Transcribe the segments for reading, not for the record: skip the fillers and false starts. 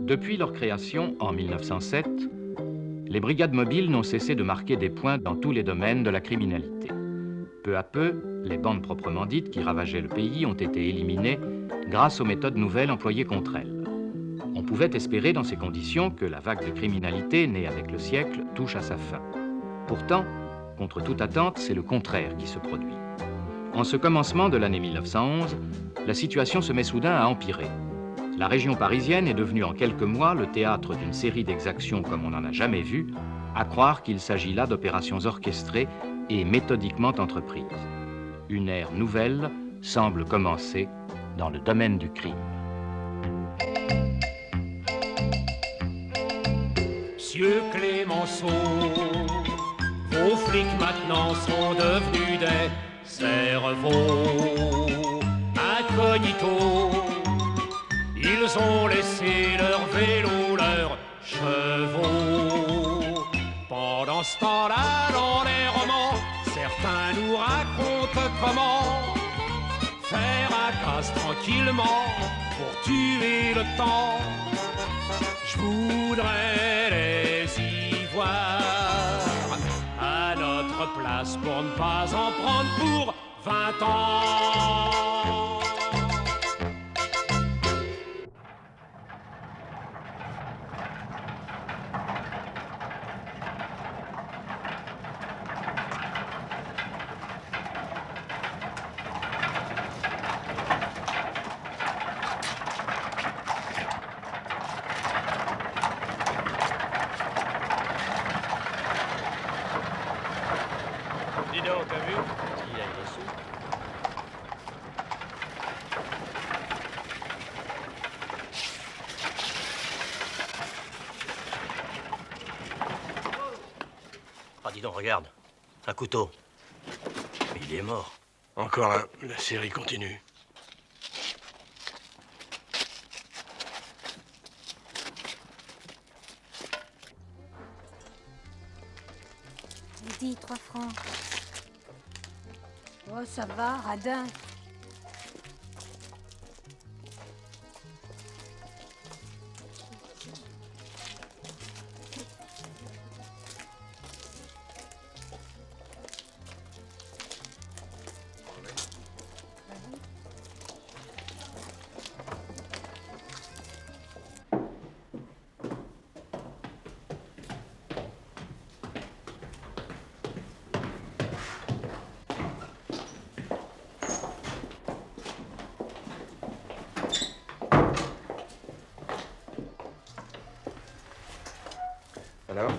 Depuis leur création en 1907, les brigades mobiles n'ont cessé de marquer des points dans tous les domaines de la criminalité. Peu à peu, les bandes proprement dites qui ravageaient le pays ont été éliminées grâce aux méthodes nouvelles employées contre elles. On pouvait espérer dans ces conditions que la vague de criminalité née avec le siècle touche à sa fin. Pourtant, contre toute attente, c'est le contraire qui se produit. En ce commencement de l'année 1911, la situation se met soudain à empirer. La région parisienne est devenue en quelques mois le théâtre d'une série d'exactions comme on n'en a jamais vu, à croire qu'il s'agit là d'opérations orchestrées et méthodiquement entreprises. Une ère nouvelle semble commencer dans le domaine du crime. Monsieur Clémenceau, vos flics maintenant sont devenus des cerveaux incognito. Ils ont laissé leur vélo, leurs chevaux. Pendant ce temps-là, dans les romans, certains nous racontent comment faire un casse tranquillement pour tuer le temps. Je voudrais les y voir à notre place pour ne pas en prendre pour 20 ans. Dis donc, t'as vu? Il a été sous. Ah, dis donc, regarde. Un couteau. Mais il est mort. Encore un. La série continue. Dis, 3 francs. Oh, ça va, radin. Alors?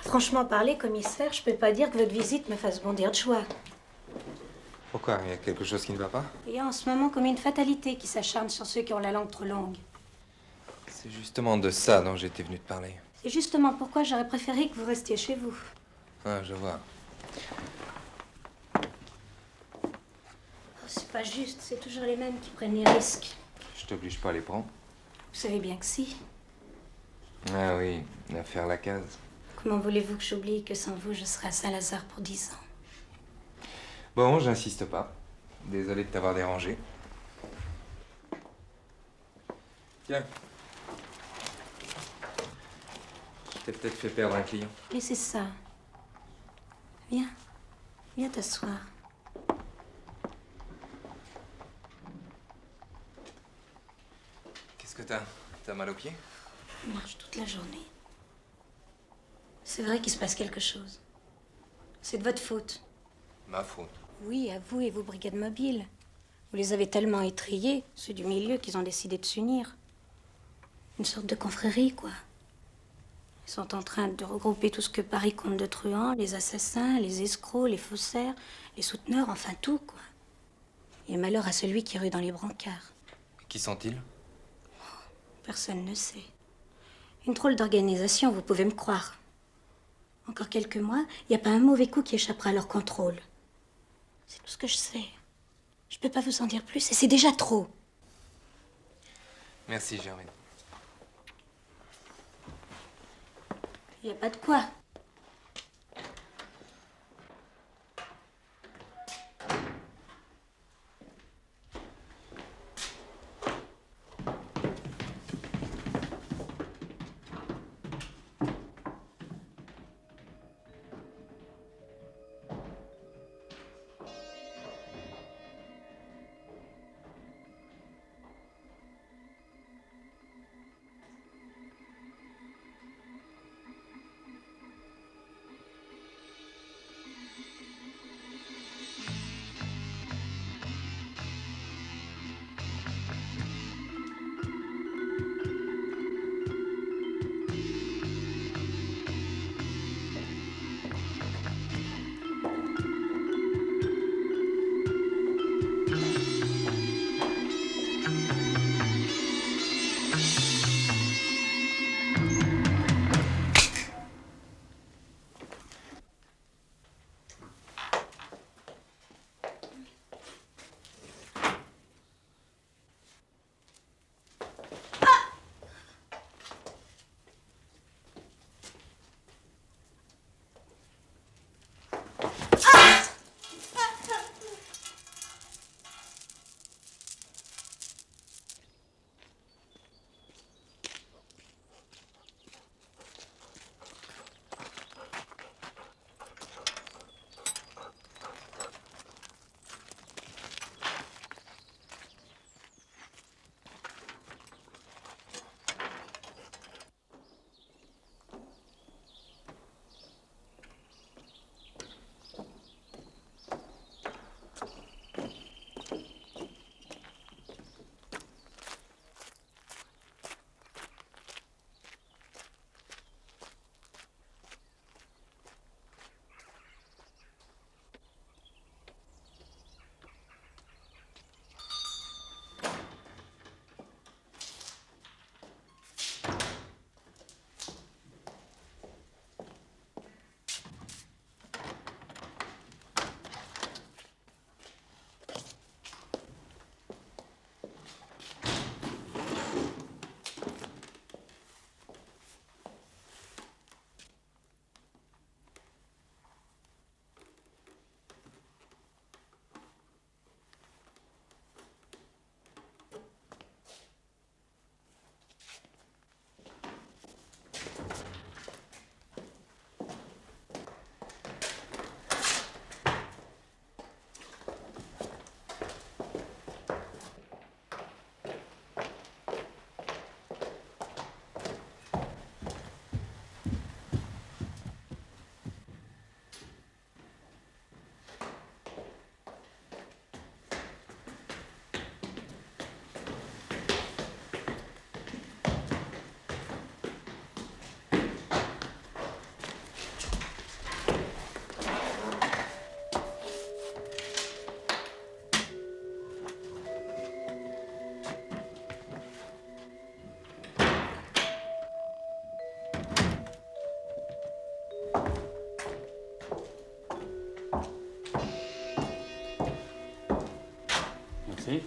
Franchement parler, commissaire, je peux pas dire que votre visite me fasse bondir de joie. Pourquoi? Il y a quelque chose qui ne va pas? Il y a en ce moment comme une fatalité qui s'acharne sur ceux qui ont la langue trop longue. C'est justement de ça dont j'étais venu te parler. C'est justement pourquoi j'aurais préféré que vous restiez chez vous. Ah, je vois. Oh, c'est pas juste, c'est toujours les mêmes qui prennent les risques. Je t'oblige pas à les prendre. Vous savez bien que si. Ah oui, l'affaire Lacaze. Comment voulez-vous que j'oublie que sans vous, je serai à Saint-Lazare pour 10 ans? Bon, j'insiste pas. Désolé de t'avoir dérangé. Tiens. Je t'ai peut-être fait perdre un client. Laissez ça. Viens. Viens t'asseoir. Qu'est-ce que t'as? T'as mal aux pieds? Je marche toute la journée. C'est vrai qu'il se passe quelque chose. C'est de votre faute. Ma faute. Oui, à vous et vos brigades mobiles. Vous les avez tellement étrillés, ceux du milieu, qu'ils ont décidé de s'unir. Une sorte de confrérie, quoi. Ils sont en train de regrouper tout ce que Paris compte de truands, les assassins, les escrocs, les faussaires, les souteneurs, enfin tout, quoi. Et malheur à celui qui rue dans les brancards. Qui sont-ils? Personne ne sait. Une drôle d'organisation, vous pouvez me croire. Encore quelques mois, il n'y a pas un mauvais coup qui échappera à leur contrôle. C'est tout ce que je sais. Je peux pas vous en dire plus, et c'est déjà trop. Merci, Germaine. Il n'y a pas de quoi. Merci.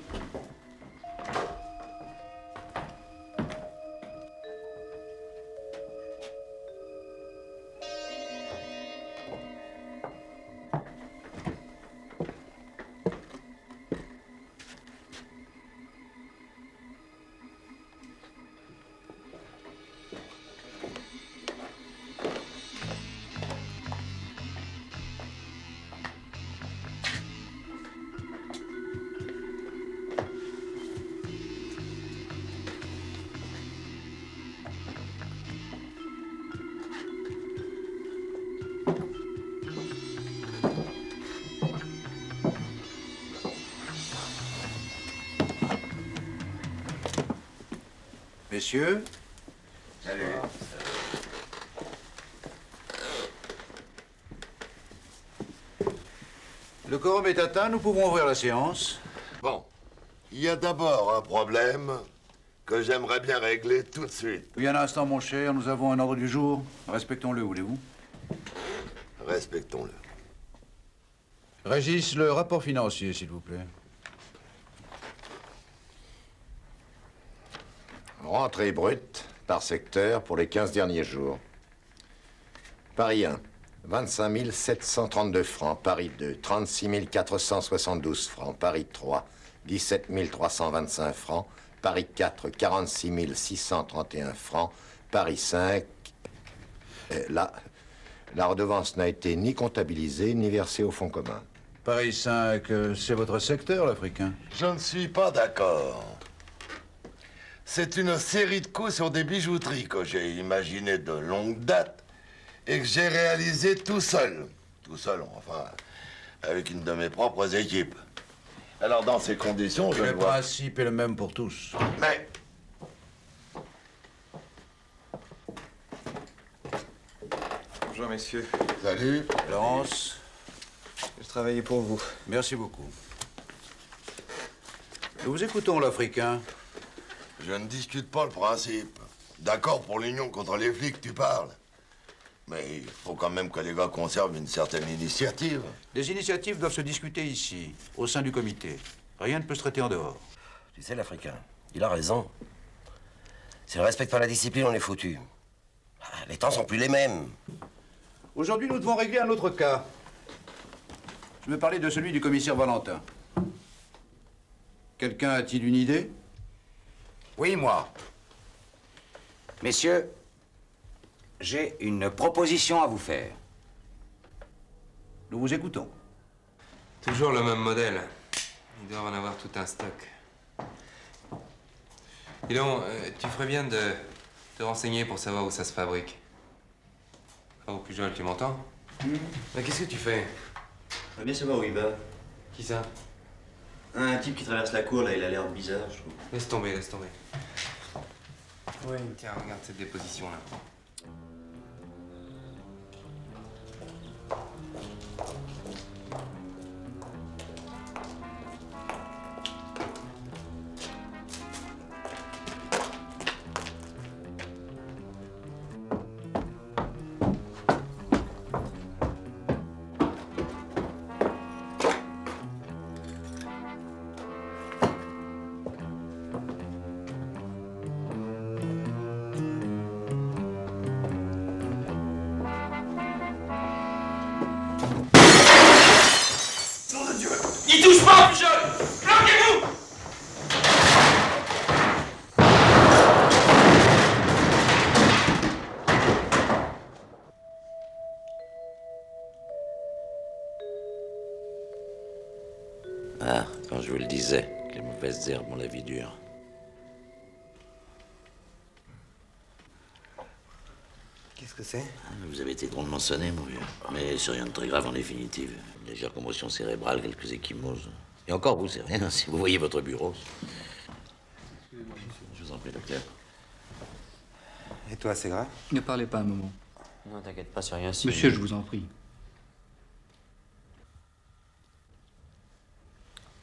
Messieurs. Salut. Le quorum est atteint, nous pouvons ouvrir la séance. Bon, il y a d'abord un problème que j'aimerais bien régler tout de suite. Oui, un instant, mon cher, nous avons un ordre du jour. Respectons-le, voulez-vous? Respectons-le. Régis, le rapport financier, s'il vous plaît. Rentrée brute par secteur pour les 15 derniers jours. Paris 1, 25 732 francs. Paris 2, 36 472 francs. Paris 3, 17 325 francs. Paris 4, 46 631 francs. Paris 5, là, la redevance n'a été ni comptabilisée ni versée au fonds commun. Paris 5, c'est votre secteur, l'Africain? Je ne suis pas d'accord. C'est une série de coups sur des bijouteries que j'ai imaginées de longue date et que j'ai réalisées tout seul. Tout seul, enfin, avec une de mes propres équipes. Alors, dans ces conditions, je Le vois... principe est le même pour tous. Mais... Bonjour, messieurs. Salut. Laurence, Je travaillais pour vous. merci beaucoup. Nous vous écoutons, l'Africain. Je ne discute pas le principe. D'accord pour l'union contre les flics, tu parles. Mais il faut quand même que les gars conservent une certaine initiative. Les initiatives doivent se discuter ici, au sein du comité. Rien ne peut se traiter en dehors. Tu sais, l'Africain, il a raison. Si on ne respecte pas la discipline, on est foutu. Les temps sont plus les mêmes. Aujourd'hui, nous devons régler un autre cas. Je veux parler de celui du commissaire Valentin. Quelqu'un a-t-il une idée? Oui, moi. Messieurs, j'ai une proposition à vous faire. Nous vous écoutons. Toujours le même modèle. Ils doivent en avoir tout un stock. Dis donc, tu ferais bien de te renseigner pour savoir où ça se fabrique. Oh, Pujol, tu m'entends? Mais qu'est-ce que tu fais? On va bien savoir où il va. Qui ça? Un type qui traverse la cour, là, il a l'air bizarre, je trouve. Laisse tomber, laisse tomber. Oui, tiens, regarde cette déposition-là. N'y touche pas, Pujol! Bloquez-vous! Ah, quand je vous le disais, que les mauvaises herbes ont la vie dure. Qu'est-ce que c'est? Vous avez été drôlement sonné, mon vieux. Mais c'est rien de très grave en définitive. Une légère commotion cérébrale, quelques ecchymoses. Et encore, vous, c'est rien, si vous voyez votre bureau. Je vous en prie, docteur. Et toi, c'est grave? Ne parlez pas un moment. Non, t'inquiète pas, c'est rien. Si... Monsieur, je vous en prie.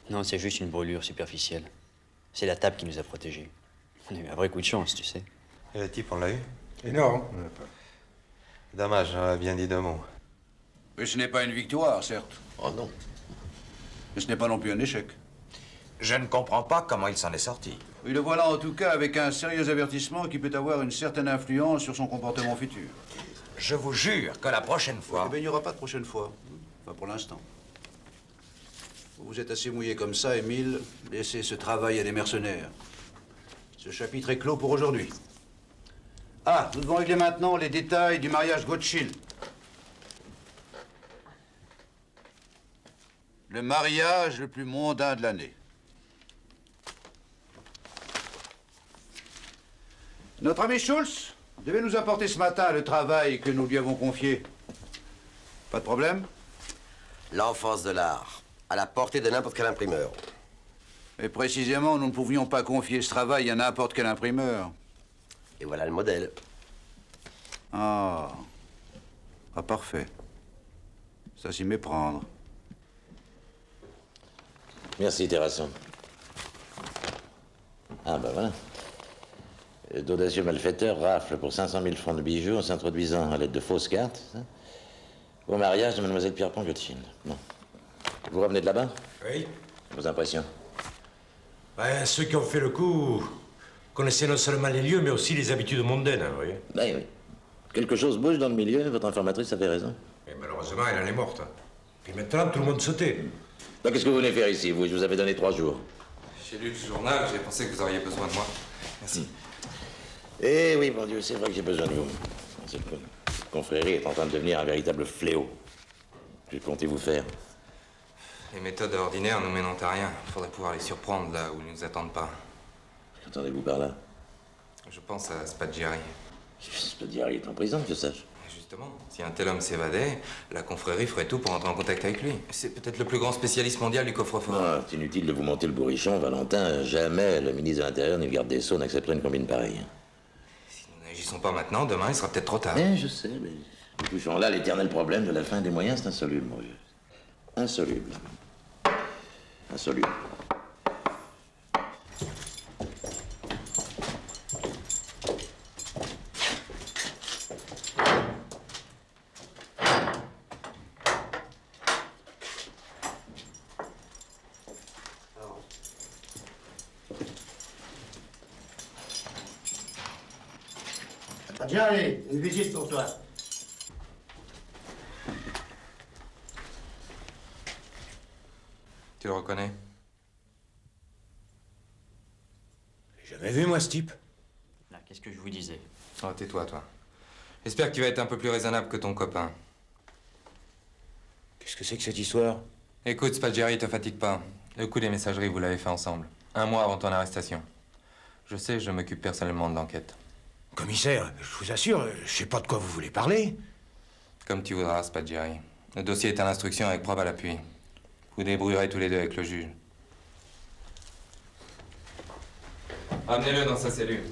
Non, c'est juste une brûlure superficielle. C'est la table qui nous a protégés. On a eu un vrai coup de chance, tu sais. Et le type, on l'a eu? Énorme. Dommage, j'aurais bien dit deux mots. Mais ce n'est pas une victoire, certes. Oh non. Mais ce n'est pas non plus un échec. Je ne comprends pas comment il s'en est sorti. Oui, le voilà en tout cas avec un sérieux avertissement qui peut avoir une certaine influence sur son comportement futur. Je vous jure que la prochaine fois... Eh bien, il n'y aura pas de prochaine fois. Enfin, pour l'instant. Vous êtes assez mouillé comme ça, Émile. Laissez ce travail à des mercenaires. Ce chapitre est clos pour aujourd'hui. Ah, nous devons régler maintenant les détails du mariage Gottschild. Le mariage le plus mondain de l'année. Notre ami Schultz devait nous apporter ce matin le travail que nous lui avons confié. Pas de problème? L'enfance de l'art, à la portée de n'importe quel imprimeur. Et précisément, nous ne pouvions pas confier ce travail à n'importe quel imprimeur. Et voilà le modèle. Ah. Ah, parfait. Ça s'y méprendre. Merci, Terrasson. Ah, ben voilà. D'audacieux malfaiteurs raflent pour 500 000 francs de bijoux en s'introduisant à l'aide de fausses cartes, ça, au mariage de Mademoiselle Pierrepont Gottschild. Bon. Vous revenez de là-bas? Oui. Vos impressions? Ben, ceux qui ont fait le coup connaissaient non seulement les lieux, mais aussi les habitudes mondaines, vous voyez. Ben oui. Quelque chose bouge dans le milieu, votre informatrice avait raison. Mais malheureusement, elle est morte. Puis maintenant, tout le monde sautait. Donc, qu'est-ce que vous venez faire ici, vous? Je vous avais donné 3 jours. J'ai lu le journal, j'ai pensé que vous auriez besoin de moi. Merci. Eh oui, mon Dieu, c'est vrai que j'ai besoin de vous. Cette confrérie est en train de devenir un véritable fléau. Que comptez-vous faire? Les méthodes ordinaires nous mènent à rien. Il faudrait pouvoir les surprendre là où ils ne nous attendent pas. Qu'entendez-vous par là? Je pense à Spaggiari. Spaggiari est en prison, que je sache. Justement, si un tel homme s'évadait, la confrérie ferait tout pour entrer en contact avec lui. C'est peut-être le plus grand spécialiste mondial du coffre-fort. Ah, c'est inutile de vous monter le bourrichon, Valentin. Jamais le ministre de l'Intérieur ni le garde des Sceaux n'accepteraient une combine pareille. Si nous n'agissons pas maintenant, demain, il sera peut-être trop tard. Je sais, mais nous touchons là l'éternel problème de la fin des moyens, c'est insoluble, mon vieux. Insoluble. Insoluble. Tiens, allez, une visite pour toi. Tu le reconnais? J'ai jamais vu, moi, ce type. Là, qu'est-ce que je vous disais? Oh, tais-toi, toi. J'espère que tu vas être un peu plus raisonnable que ton copain. Qu'est-ce que c'est que cette histoire? Écoute, Spaggiari, te fatigue pas. Le coup des messageries, vous l'avez fait ensemble. 1 mois avant ton arrestation. Je sais, je m'occupe personnellement de l'enquête. Commissaire, je vous assure, je sais pas de quoi vous voulez parler. Comme tu voudras, Spaggiari. Le dossier est à l'instruction avec preuve à l'appui. Vous débrouillerez tous les deux avec le juge. Ramenez-le dans sa cellule.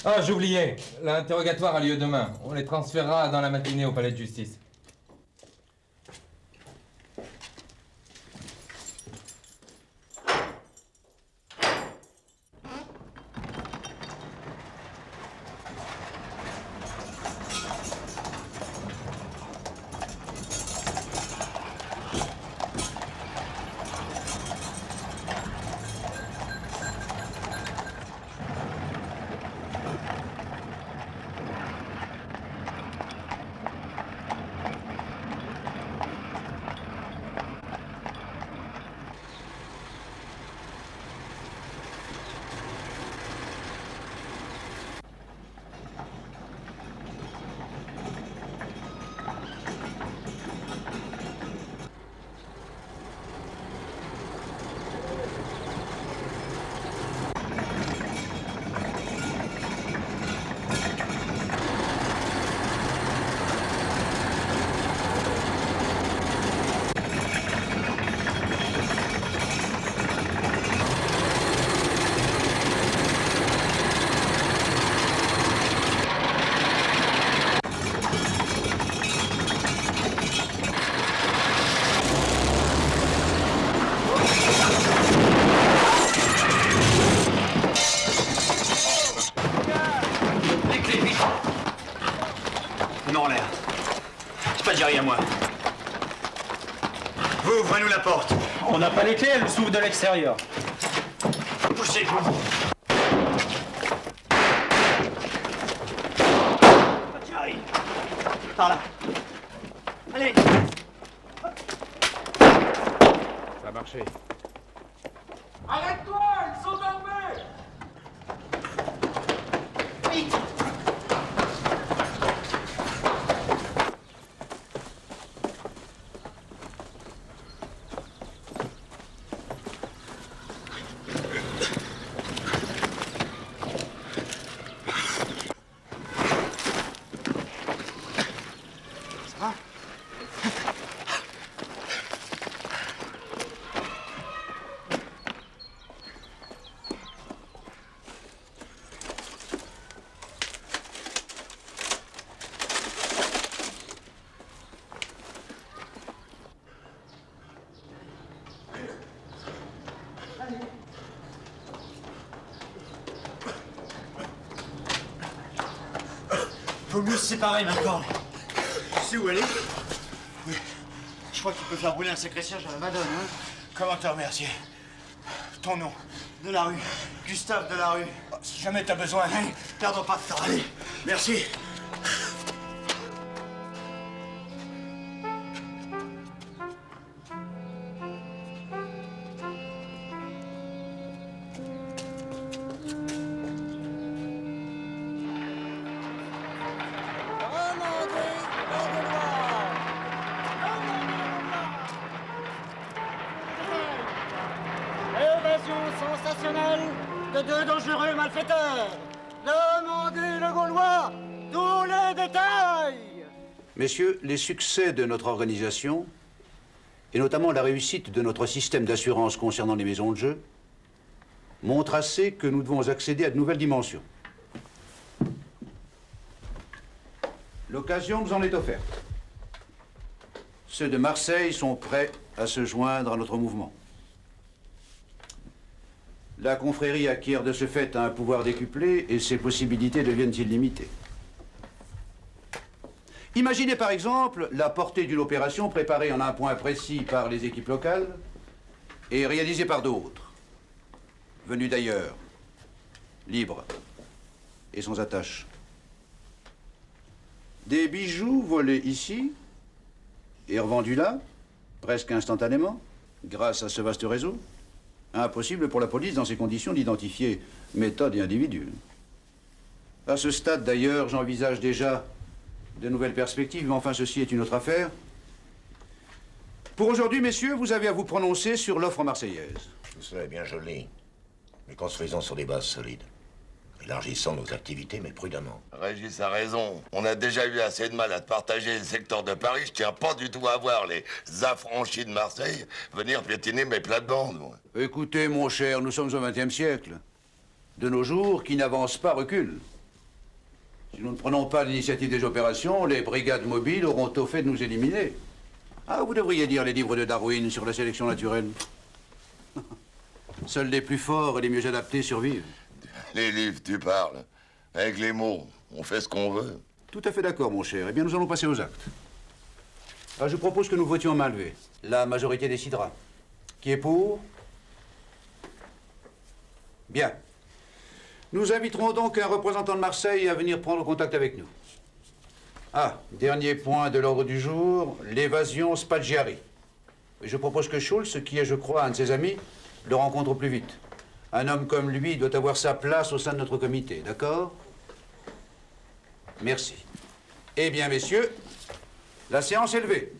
Ah, j'oubliais. L'interrogatoire a lieu demain. On les transférera dans la matinée au palais de justice. Spaggiari à moi. Vous, ouvrez-nous la porte. On n'a pas les clés, elles s'ouvrent de l'extérieur. Poussez-vous. Thierry. Par là. Allez. Ça a marché. Arrête-toi, ils sont armés! Vite. Vaut mieux se séparer maintenant. Tu sais où elle est? Oui. Je crois que tu peux faire brûler un sacré cierge à la Madone, hein? Comment te remercier? Ton nom? De la rue. Gustave de la rue. Si jamais t'as besoin, allez, perdons pas de temps. Allez, merci. Évasion sensationnelle de deux dangereux malfaiteurs. Demandez le Gaulois tous les détails. Messieurs, les succès de notre organisation, et notamment la réussite de notre système d'assurance concernant les maisons de jeu, montrent assez que nous devons accéder à de nouvelles dimensions. L'occasion nous en est offerte. Ceux de Marseille sont prêts à se joindre à notre mouvement. La confrérie acquiert de ce fait un pouvoir décuplé et ses possibilités deviennent illimitées. Imaginez par exemple la portée d'une opération préparée en un point précis par les équipes locales et réalisée par d'autres, venus d'ailleurs, libres et sans attache. Des bijoux volés ici et revendus là, presque instantanément, grâce à ce vaste réseau. Impossible pour la police, dans ces conditions, d'identifier méthode et individu. À ce stade, d'ailleurs, j'envisage déjà de nouvelles perspectives, mais enfin, ceci est une autre affaire. Pour aujourd'hui, messieurs, vous avez à vous prononcer sur l'offre marseillaise. Tout cela est bien joli, mais construisons sur des bases solides. Élargissons nos activités, mais prudemment. Régis a raison. On a déjà eu assez de mal à partager le secteur de Paris. Je tiens pas du tout à voir les affranchis de Marseille venir piétiner mes plates-bandes, moi. Écoutez, mon cher, nous sommes au XXe siècle. De nos jours, qui n'avance pas recule. Si nous ne prenons pas l'initiative des opérations, les brigades mobiles auront au fait de nous éliminer. Ah, vous devriez lire les livres de Darwin sur la sélection naturelle. Seuls les plus forts et les mieux adaptés survivent. Les livres, tu parles. Avec les mots, on fait ce qu'on veut. Tout à fait d'accord, mon cher. Eh bien, nous allons passer aux actes. Ah, je propose que nous votions main levée. La majorité décidera. Qui est pour? Bien. Nous inviterons donc un représentant de Marseille à venir prendre contact avec nous. Ah, dernier point de l'ordre du jour, l'évasion Spaggiari. Et je propose que Schultz, qui est, je crois, un de ses amis, le rencontre au plus vite. Un homme comme lui doit avoir sa place au sein de notre comité, d'accord? Merci. Eh bien, messieurs, la séance est levée.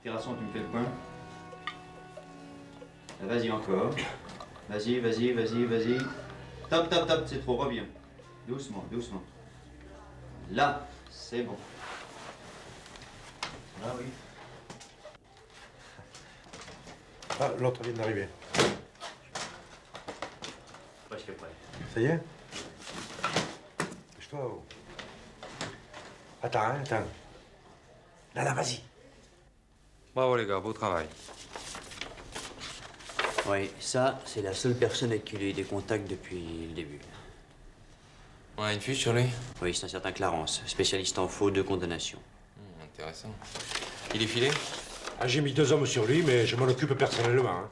Terrasson, tu me fais le point. Vas-y encore. Vas-y, vas-y, vas-y, vas-y. Top, top, top, c'est trop, reviens. Doucement, doucement. Là, c'est bon. Ah oui. Ah, l'autre vient d'arriver. Presque prêt. Ça y est? Dépêche-toi. Attends, hein, attends. Là, vas-y. Bravo les gars, beau travail. Oui, ça, c'est la seule personne avec qui il a eu des contacts depuis le début. On a une fiche sur lui? Oui, c'est un certain Clarence, spécialiste en faux de condamnation. Intéressant. Il est filé? Ah, j'ai mis 2 hommes sur lui, mais je m'en occupe personnellement. Hein.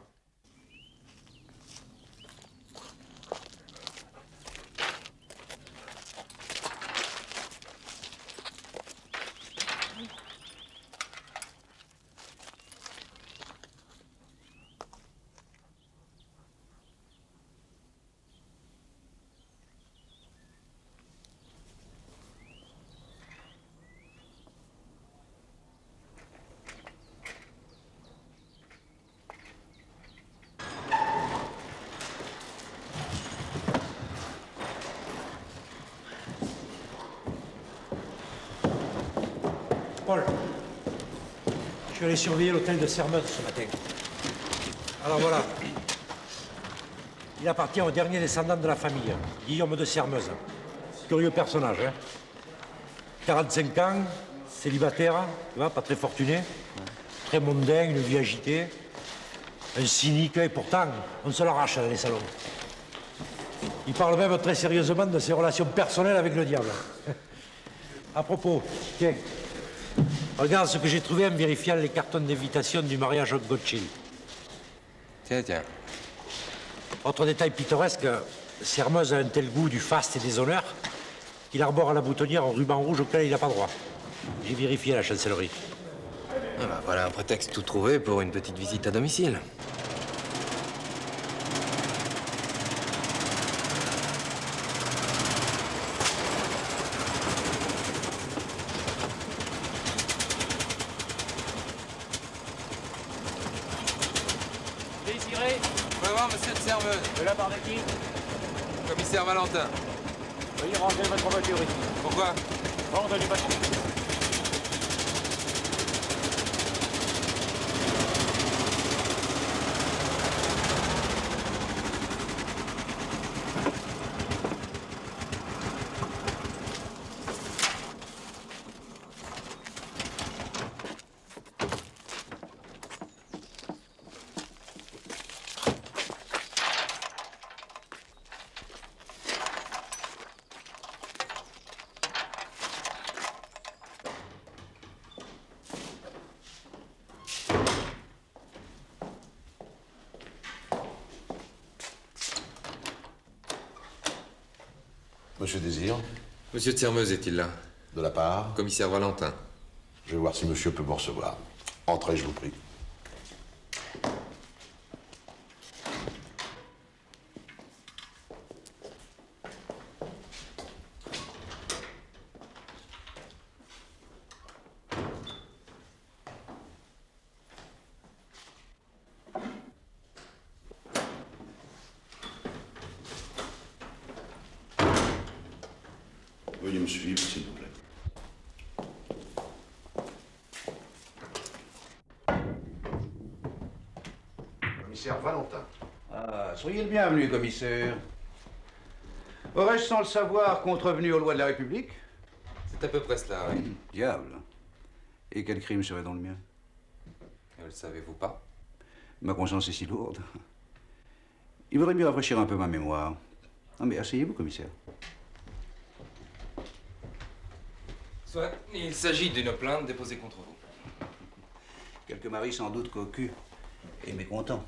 Paul, je suis allé surveiller l'hôtel de Sermeuse ce matin. Alors voilà. Il appartient au dernier descendant de la famille, Guillaume de Sermeuse. Curieux personnage, hein. 45 ans, célibataire, tu vois, pas très fortuné, très mondain, une vie agitée, un cynique, et pourtant, on se l'arrache dans les salons. Il parle même très sérieusement de ses relations personnelles avec le diable. À propos, tiens, regarde ce que j'ai trouvé en vérifiant les cartons d'invitation du mariage Gotchill. Tiens, tiens. Autre détail pittoresque, Sermeuse a un tel goût du faste et des honneurs qu'il arbore à la boutonnière un ruban rouge auquel il n'a pas droit. J'ai vérifié à la chancellerie. Ah bah, voilà un prétexte tout trouvé pour une petite visite à domicile. Désiré, On va voir monsieur de Sermeuse. de la part de qui? Commissaire Valentin. Veuillez ranger votre voiture ici. Pourquoi? Ordre du bâtiment. Monsieur Désir? Monsieur de Sermeuse est-il là? De la part? Commissaire Valentin. Je vais voir si monsieur peut me recevoir. Entrez, je vous prie. Veuillez me suivre, s'il vous plaît. Commissaire Valentin. Ah, soyez le bienvenu, commissaire. Aurais-je, sans le savoir, contrevenu aux lois de la République? C'est à peu près cela, oui. Diable. Et quel crime serait dans le mien? Ne le savez-vous pas? Ma conscience est si lourde. Il vaudrait mieux rafraîchir un peu ma mémoire. Non, mais asseyez-vous, commissaire. Soit, il s'agit d'une plainte déposée contre vous. Quelques maris sans doute cocus et mécontents.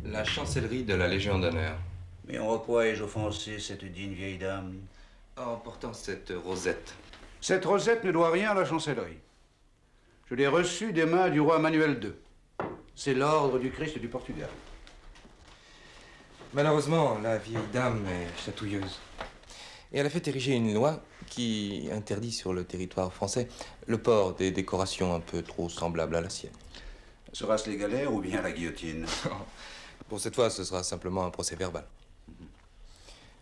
La chancellerie de la Légion d'honneur. Mais en quoi ai-je offensé cette digne vieille dame? En portant cette rosette. Cette rosette ne doit rien à la chancellerie. Je l'ai reçue des mains du roi Manuel II. C'est l'ordre du Christ du Portugal. Malheureusement, la vieille dame est chatouilleuse. Et elle a fait ériger une loi qui interdit sur le territoire français le port des décorations un peu trop semblables à la sienne. Sera-ce les galères ou bien la guillotine? Pour cette fois, ce sera simplement un procès verbal.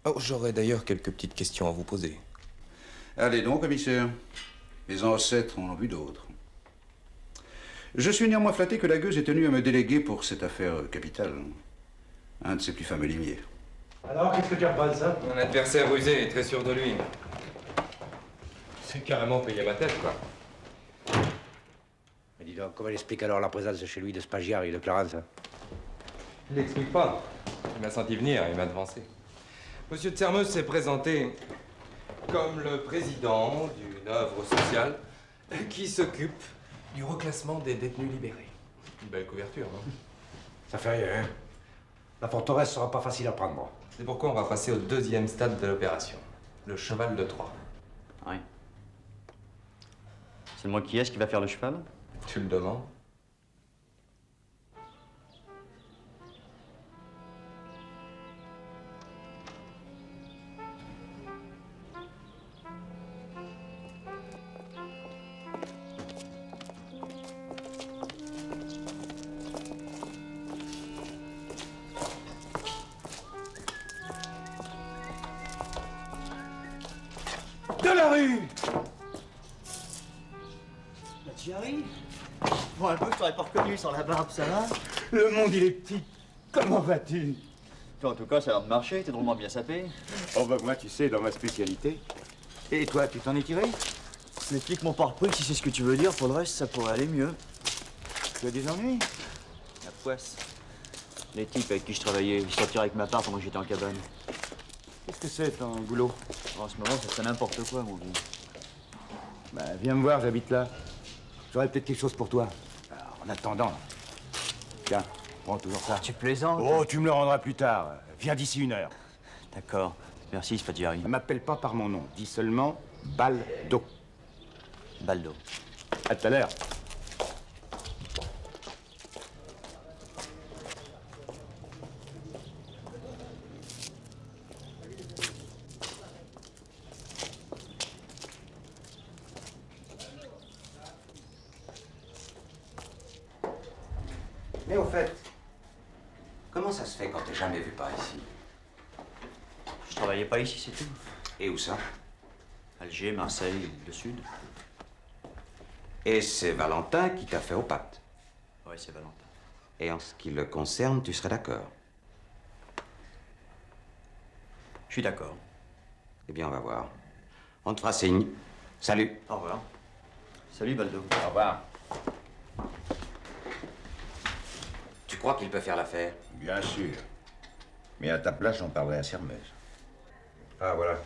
Oh, j'aurais d'ailleurs quelques petites questions à vous poser. Allez donc, commissaire. Les ancêtres en ont vu d'autres. Je suis néanmoins flatté que la gueuse ait tenu à me déléguer pour cette affaire capitale. Un de ses plus fameux limiers. Alors, qu'est-ce que tu en penses, hein? Mon adversaire rusé est très sûr de lui. C'est carrément payé ma tête, quoi. donc, comment il explique alors la présence chez lui de Spaghiari et de Clarence? Il l'explique pas. Il m'a senti venir, il m'a devancé. Monsieur de Sermeuse s'est présenté comme le président d'une œuvre sociale qui s'occupe du reclassement des détenus libérés. Une belle couverture, non? Ça fait rien, hein? La forteresse sera pas facile à prendre. C'est pourquoi on va passer au deuxième stade de l'opération. Le cheval de Troie. Oui. C'est moi qui est-ce qui va faire le cheval? Tu le demandes? De la rue! Tu y arrives? Bon, un peu, je t'aurais pas reconnu sans la barbe, ça va? Le monde, il est petit. Comment vas-tu? En tout cas, ça a l'air de marcher, t'es drôlement bien sapé. Oh, bah, moi, tu sais, dans ma spécialité. Et toi, tu t'en es tiré? N'explique mon pare-pris, si c'est ce que tu veux dire. Pour le reste, ça pourrait aller mieux. Tu as des ennuis? La poisse. Les types avec qui je travaillais, ils sortirent avec ma part pendant que j'étais en cabane. Qu'est-ce que c'est, ton boulot? En ce moment, ça fait n'importe quoi, mon vieux. Bah, viens me voir, j'habite là. J'aurais peut-être quelque chose pour toi. Alors, en attendant, tiens, prends toujours ça. Tu plaisantes? Oh, tu me le rendras plus tard. Viens d'ici 1 heure. D'accord. Merci, Spaghiari. Ne m'appelle pas par mon nom. Dis seulement Baldo. Baldo. À tout à l'heure. Mais au fait, comment ça se fait qu'on t'ait jamais vu par ici? Je travaillais pas ici, c'est tout. Et où ça? Alger, Marseille, le Sud. Et c'est Valentin qui t'a fait aux pattes. Oui, c'est Valentin. Et en ce qui le concerne, tu serais d'accord? Je suis d'accord. Eh bien, on va voir. On te fera signe. Salut. Au revoir. Salut, Baldo. Au revoir. Tu crois qu'il peut faire l'affaire? Bien sûr. Mais à ta place, j'en parlerai à Sermeuse. Ah, voilà.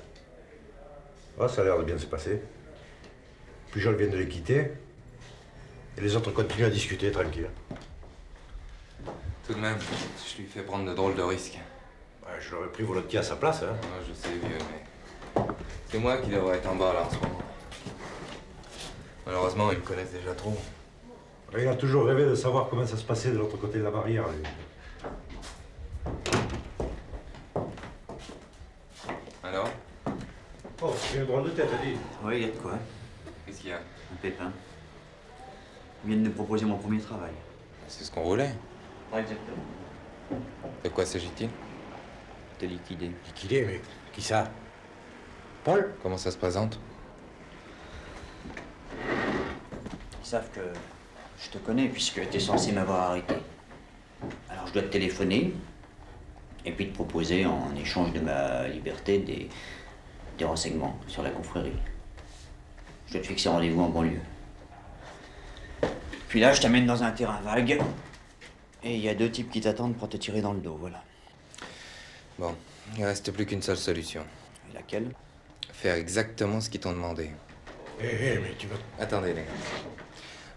Oh, ça a l'air de bien se passer. Pujol vient de les quitter. Et les autres continuent à discuter, tranquille. Tout de même, je lui fais prendre de drôles de risques. Ouais, je l'aurais pris volontiers à sa place, hein. Ouais, je sais, vieux, mais... C'est moi qui devrais être en bas, là, en ce moment. Malheureusement, ils me connaissent déjà trop. Il a toujours rêvé de savoir comment ça se passait de l'autre côté de la barrière, lui. Alors? Oh, c'est une drôle de tête, elle dit. Oui, il y a de quoi. Qu'est-ce qu'il y a? Un pépin. Ils viennent de me proposer mon premier travail. C'est ce qu'on voulait. Exactement. De quoi s'agit-il? T'es liquidé. Liquidé, mais qui ça? Paul? Comment ça se présente? Ils savent que je te connais puisque t'es censé m'avoir arrêté. Alors je dois te téléphoner et puis te proposer en échange de ma liberté des renseignements sur la confrérie. Je dois te fixer rendez-vous en banlieue. Puis là, je t'amène dans un terrain vague et il y a 2 types qui t'attendent pour te tirer dans le dos, voilà. Bon, il reste plus qu'une seule solution. Et laquelle? Faire exactement ce qu'ils t'ont demandé. Mais tu veux... Attendez, les gars.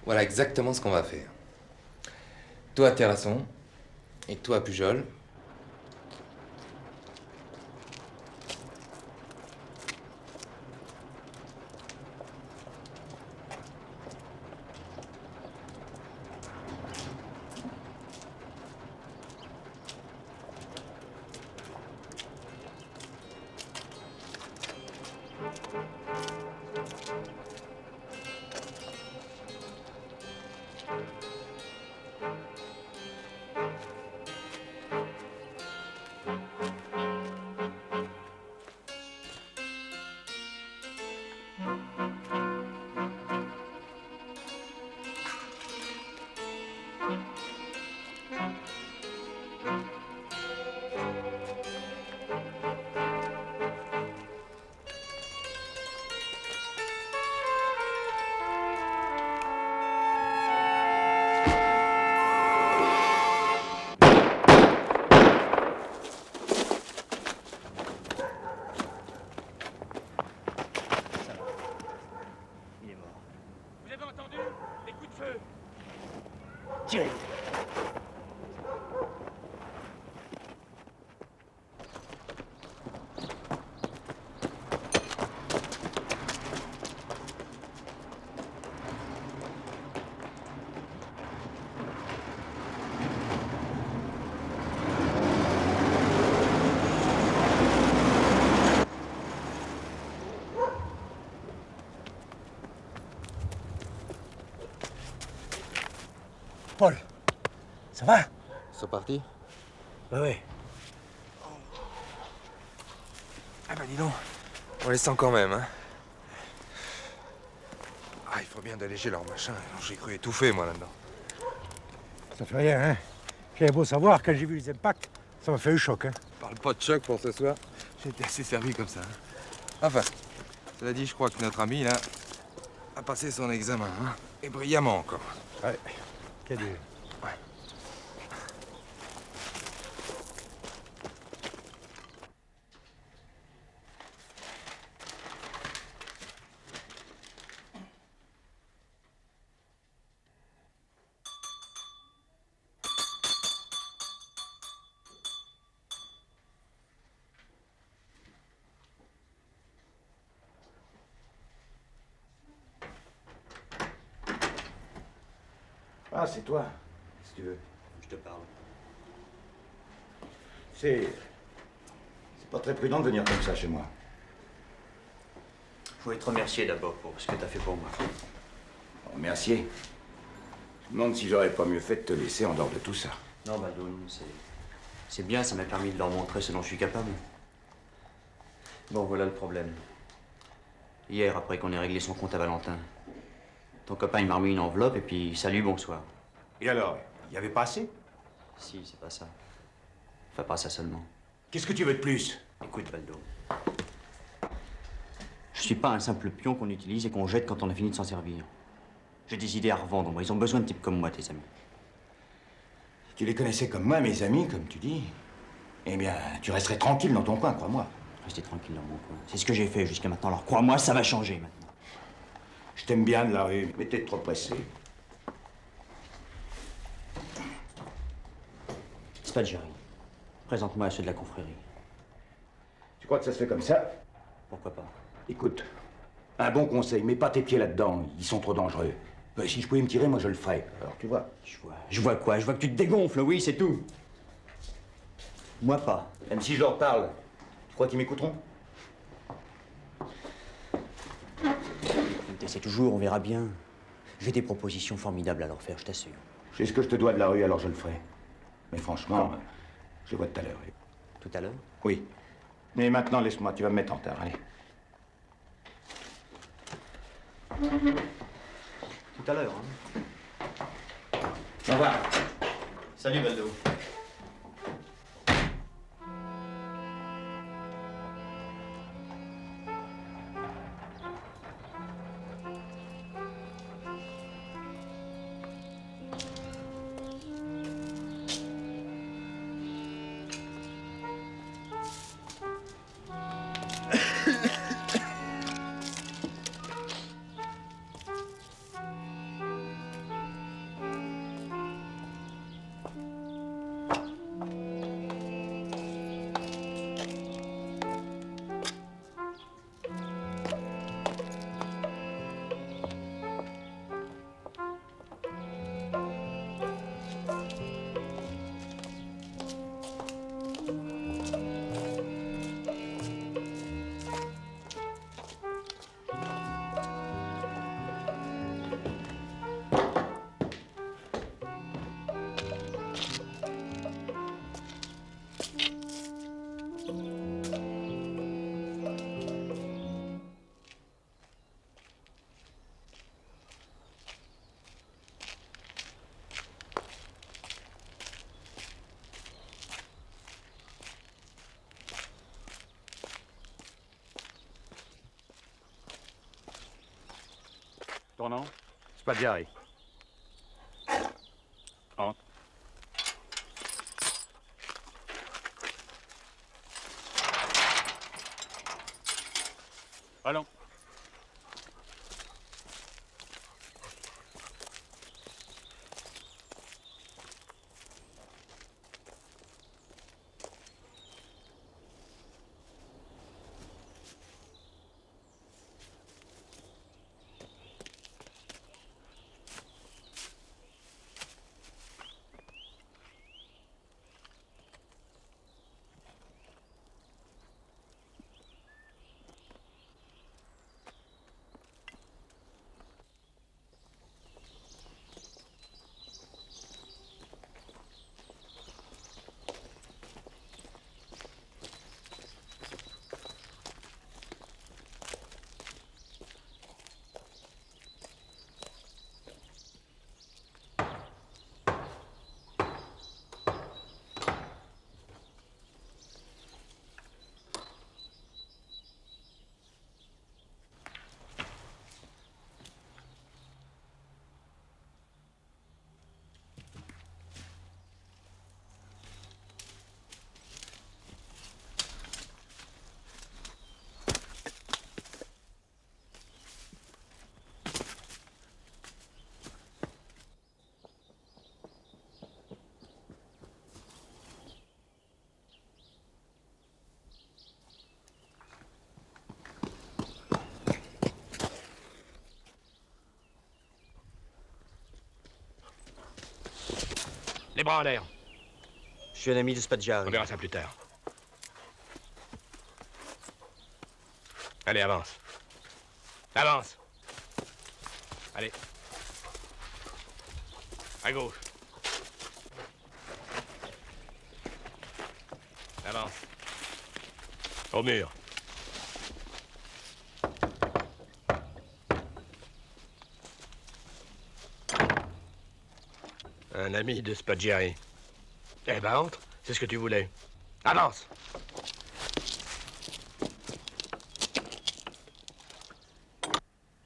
Voilà exactement ce qu'on va faire. Toi, Terrasson, et toi, Pujol. tirez. Paul, ça va? Ils sont partis? Oui. Ah bah dis donc, on les sent quand même, hein. Ah, il faut bien d'alléger leur machin. J'ai cru étouffer, moi, là-dedans. Ça fait rien, hein. J'avais beau savoir, quand j'ai vu les impacts, ça m'a fait un choc, hein. Parle pas de choc pour ce soir. J'ai été assez servi comme ça. Hein. Enfin, cela dit, je crois que notre ami, là, a passé son examen, hein. Et brillamment encore. Ouais. Quel est... Ouais. Ah, c'est toi, si tu veux. Je te parle. C'est pas très prudent de venir comme ça chez moi. Je voulais te remercier d'abord pour ce que t'as fait pour moi. Remercier. Je me demande si j'aurais pas mieux fait de te laisser en dehors de tout ça. Non, Baldoun, c'est bien, ça m'a permis de leur montrer ce dont je suis capable. Bon, voilà le problème. Hier, après qu'on ait réglé son compte à Valentin, ton copain, il m'a remis une enveloppe et puis salut, bonsoir. Et alors, il y avait pas assez? Si, c'est pas ça. Enfin, pas ça seulement. Qu'est-ce que tu veux de plus? Écoute, Baldo. Je suis pas un simple pion qu'on utilise et qu'on jette quand on a fini de s'en servir. J'ai des idées à revendre, moi. Ils ont besoin de types comme moi, tes amis. Tu les connaissais comme moi, mes amis, comme tu dis. Eh bien, tu resterais tranquille dans ton coin, crois-moi. Rester tranquille dans mon coin. C'est ce que j'ai fait jusqu'à maintenant. Alors crois-moi, ça va changer maintenant. Je t'aime bien de la rue, mais t'es trop pressé. Spadjari, présente-moi à ceux de la confrérie. Tu crois que ça se fait comme ça? Pourquoi pas? Écoute, un bon conseil, mets pas tes pieds là-dedans, ils sont trop dangereux. Si je pouvais me tirer, moi je le ferais. Alors tu vois. Je vois quoi? Je vois que tu te dégonfles, oui, c'est tout. Moi pas. Même si je leur parle, tu crois qu'ils m'écouteront? C'est toujours, on verra bien. J'ai des propositions formidables à leur faire, je t'assure. Je sais ce que je te dois de la rue, alors je le ferai. Mais franchement, je les vois tout à l'heure. Tout à l'heure? Oui. Mais maintenant, laisse-moi, tu vas me mettre en retard, allez. Tout à l'heure, hein. Au revoir. Salut, Baldo. Ton nom? Spadjari. Entre. Allons. Les bras en l'air. Je suis un ami de Spadjari. On verra ça plus tard. Allez, avance. Avance. Allez. À gauche. Avance. Au mur. Un ami de Spadjari. Eh ben, entre. C'est ce que tu voulais. Avance.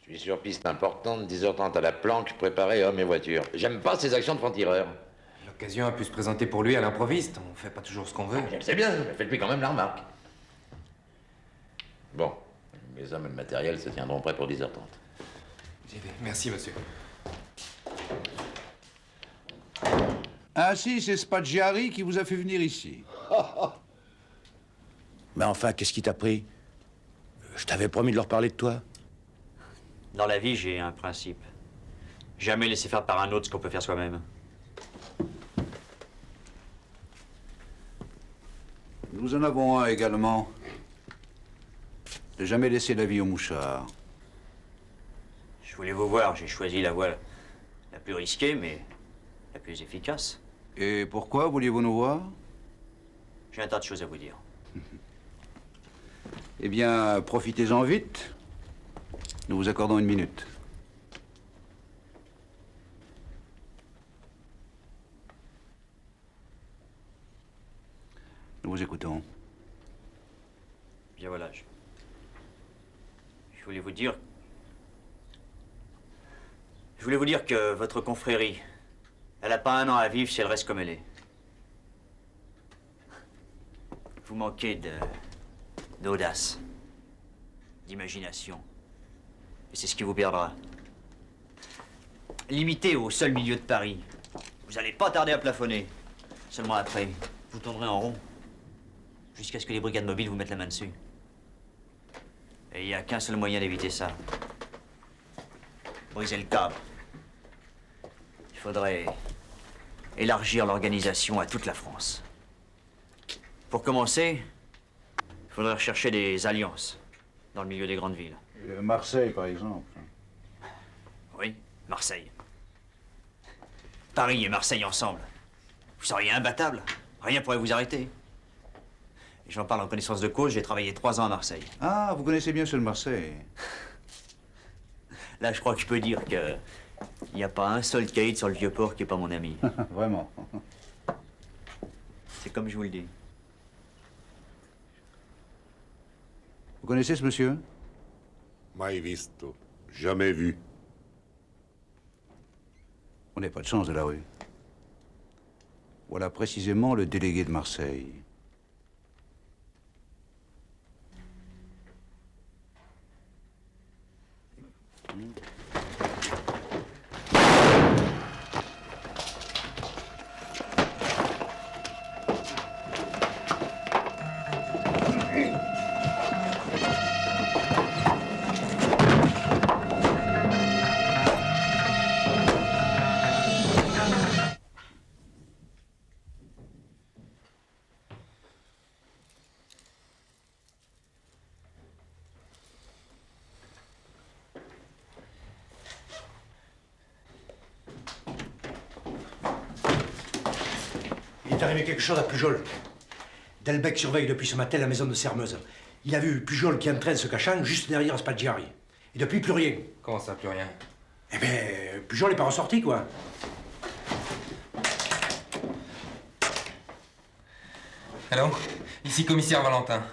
Je suis sur piste importante, 10h30 à la planque, préparé hommes et voitures. J'aime pas ces actions de franc-tireur. L'occasion a pu se présenter pour lui à l'improviste. On fait pas toujours ce qu'on veut. Je le sais bien, mais faites-lui quand même la remarque. Bon, mes hommes et le matériel se tiendront prêts pour 10h30. J'y vais. Merci, monsieur. Ah si, c'est Spadjari qui vous a fait venir ici. Mais enfin, qu'est-ce qui t'a pris? Je t'avais promis de leur parler de toi. Dans la vie, j'ai un principe. Jamais laisser faire par un autre ce qu'on peut faire soi-même. Nous en avons un également. Ne jamais laisser la vie au mouchard. Je voulais vous voir, j'ai choisi la voie la plus risquée, mais la plus efficace. Et pourquoi vouliez-vous nous voir? J'ai un tas de choses à vous dire. Eh bien, profitez-en vite. Nous vous accordons 1 minute. Nous vous écoutons. Bien voilà, je voulais vous dire... Je voulais vous dire que votre confrérie, elle n'a pas un an à vivre si elle reste comme elle est. Vous manquez d'audace, d'imagination. Et c'est ce qui vous perdra. Limité au seul milieu de Paris, vous n'allez pas tarder à plafonner. Seulement après, vous tournerez en rond. Jusqu'à ce que les brigades mobiles vous mettent la main dessus. Et il n'y a qu'un seul moyen d'éviter ça. Briser le câble. Il faudrait élargir l'organisation à toute la France. Pour commencer, il faudrait rechercher des alliances dans le milieu des grandes villes. Marseille, par exemple. Oui, Marseille. Paris et Marseille ensemble. Vous seriez imbattable. Rien pourrait vous arrêter. Et j'en parle en connaissance de cause, j'ai travaillé 3 ans à Marseille. Ah, vous connaissez bien seul Marseille. Là, je crois que je peux dire que il n'y a pas un seul caïd sur le Vieux-Port qui n'est pas mon ami. Vraiment. C'est comme je vous le dis. Vous connaissez ce monsieur? Mai visto. Jamais vu. On n'a pas de chance de la rue. Voilà précisément le délégué de Marseille. Il est arrivé quelque chose à Pujol. Delbecq surveille depuis ce matin la maison de Sermeuse. Il a vu Pujol qui entraîne se cachant juste derrière Spadjari. Et depuis, plus rien. Comment ça, plus rien? Eh ben, Pujol n'est pas ressorti, quoi. Allô? Ici commissaire Valentin.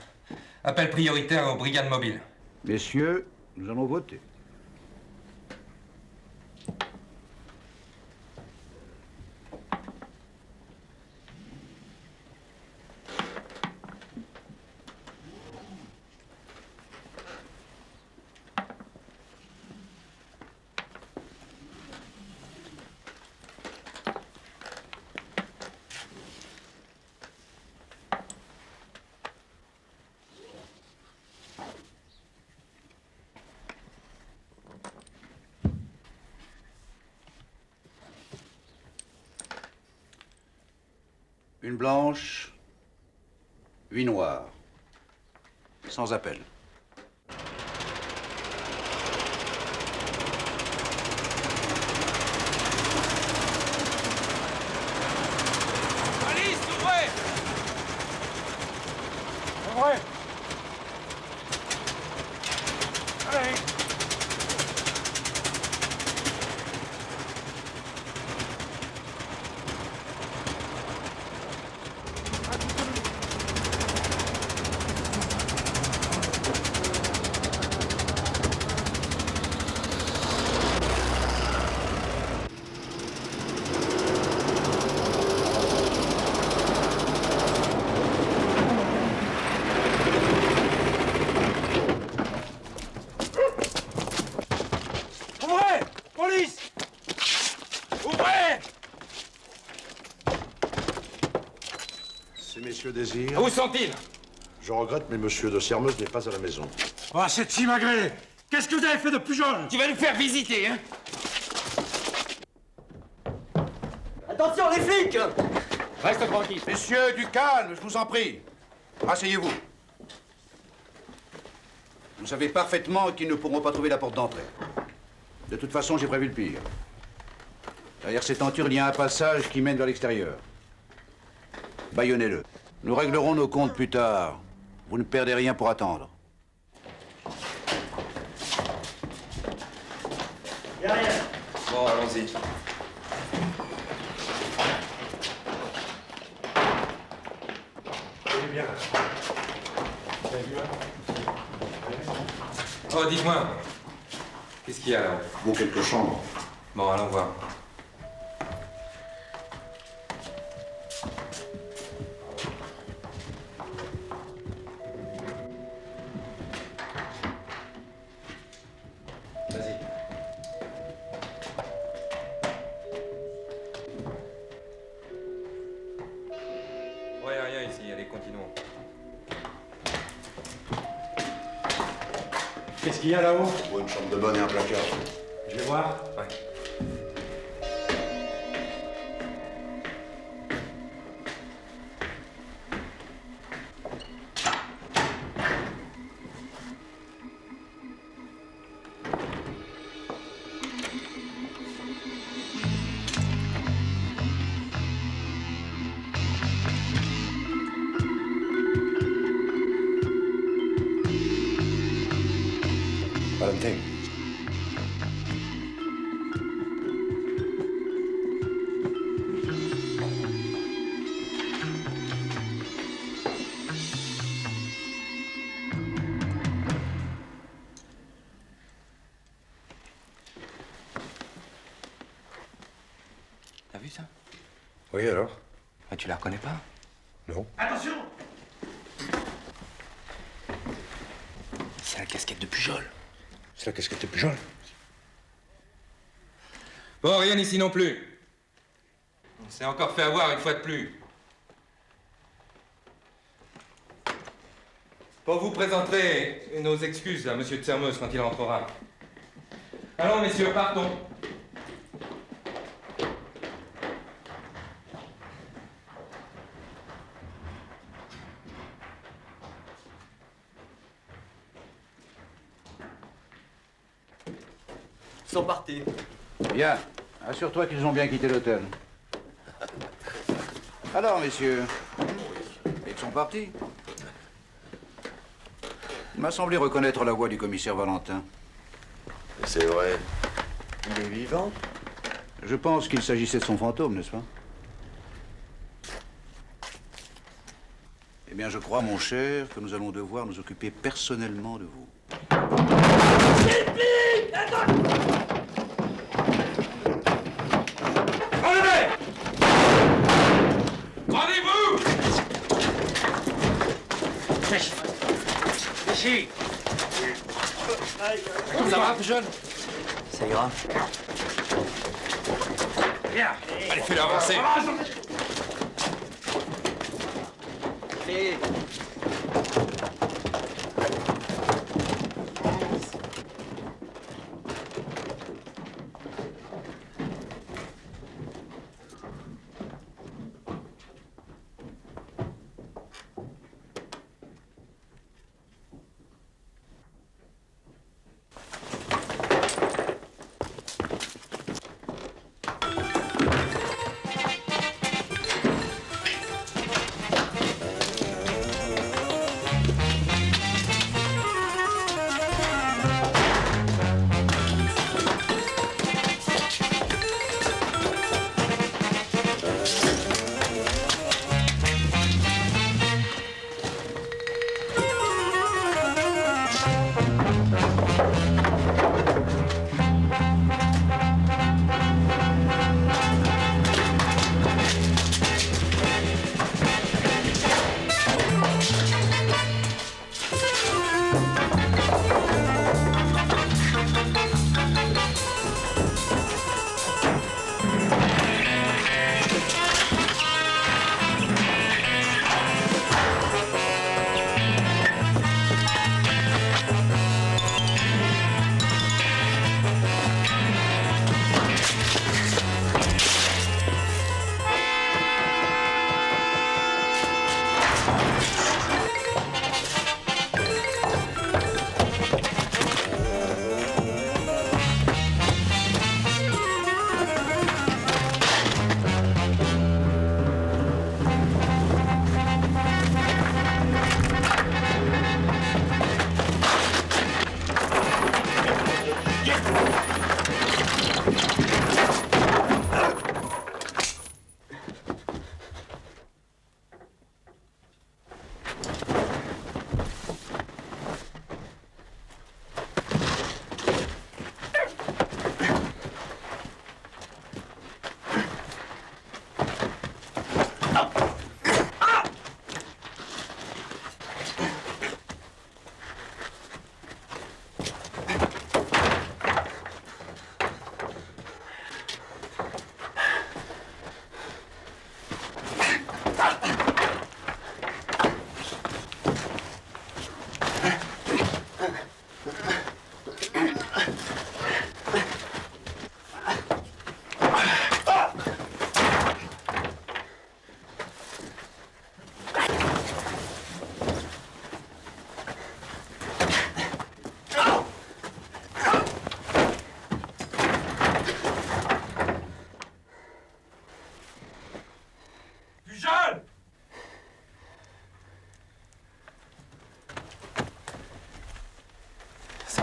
Appel prioritaire aux brigades mobiles. Messieurs, nous allons voter. Une blanche, 8 noirs. Sans appel. Police, ouvrez! Ouvrez! Allez! Ouvrez! Police! Ouvrez! Ces messieurs désirent... Où sont-ils? Je regrette, mais monsieur de Sermeuse n'est pas à la maison. Oh, cette Simagrée! Qu'est-ce que vous avez fait de plus jaune? Tu vas nous faire visiter, hein? Attention, les flics! Reste tranquille. Messieurs, du calme, je vous en prie. Asseyez-vous. Vous savez parfaitement qu'ils ne pourront pas trouver la porte d'entrée. De toute façon, j'ai prévu le pire. Derrière ces tentures, il y a un passage qui mène vers l'extérieur. Bâillonnez-le. Nous réglerons nos comptes plus tard. Vous ne perdez rien pour attendre. Bon, allons-y. Allez bien. Vous avez vu, hein? Oh, dites-moi. Qu'est-ce qu'il y a là? Bon, quelques chambres. Bon, allons voir. Vas-y. Ouais, rien ici. Allez, continuons. Qu'est-ce qu'il y a là-haut? Bon, une chambre de bonne et un placard. Je vais voir. Ouais. Valentin. T'as vu ça? Oui, alors? Ah, tu la reconnais pas? Non. Attention! C'est la casquette de Pujol. C'est la casquette de Pujol. Bon, rien ici non plus. On s'est encore fait avoir une fois de plus. Bon, vous présenterez nos excuses à Monsieur de Sermeuse quand il rentrera. Allons, messieurs, partons. Ils sont partis. Bien. Assure-toi qu'ils ont bien quitté l'hôtel. Alors, messieurs, ils sont partis. Il m'a semblé reconnaître la voix du commissaire Valentin. C'est vrai. Il est vivant? Je pense qu'il s'agissait de son fantôme, n'est-ce pas? Eh bien, je crois, mon cher, que nous allons devoir nous occuper personnellement de vous. Enlevez! Rendez-vous! Ici! Ça va, Pujol? Ça ira. Viens! Allez, fais-le avancer. Allez.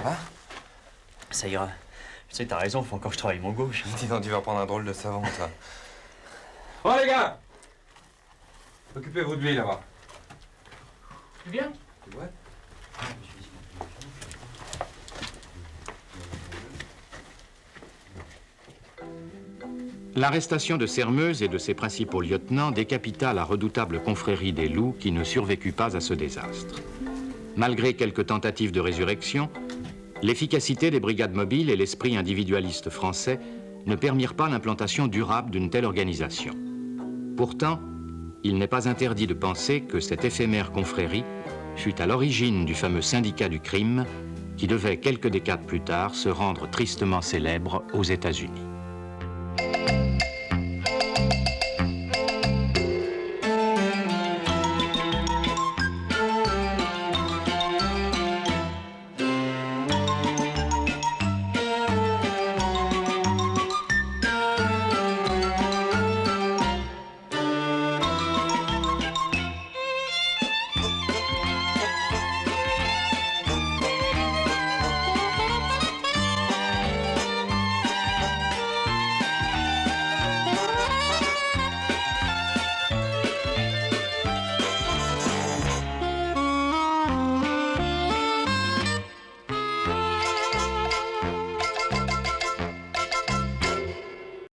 va? Ça ira. Tu sais, t'as raison, faut encore que je travaille mon gauche. Dis donc, tu vas prendre un drôle de savant, toi. Oh, les gars! Occupez-vous de lui, là-bas. Tu viens? Ouais. L'arrestation de Sermeuse et de ses principaux lieutenants décapita la redoutable confrérie des loups qui ne survécut pas à ce désastre. Malgré quelques tentatives de résurrection, l'efficacité des brigades mobiles et l'esprit individualiste français ne permirent pas l'implantation durable d'une telle organisation. Pourtant, il n'est pas interdit de penser que cette éphémère confrérie fut à l'origine du fameux syndicat du crime qui devait, quelques décades plus tard, se rendre tristement célèbre aux États-Unis.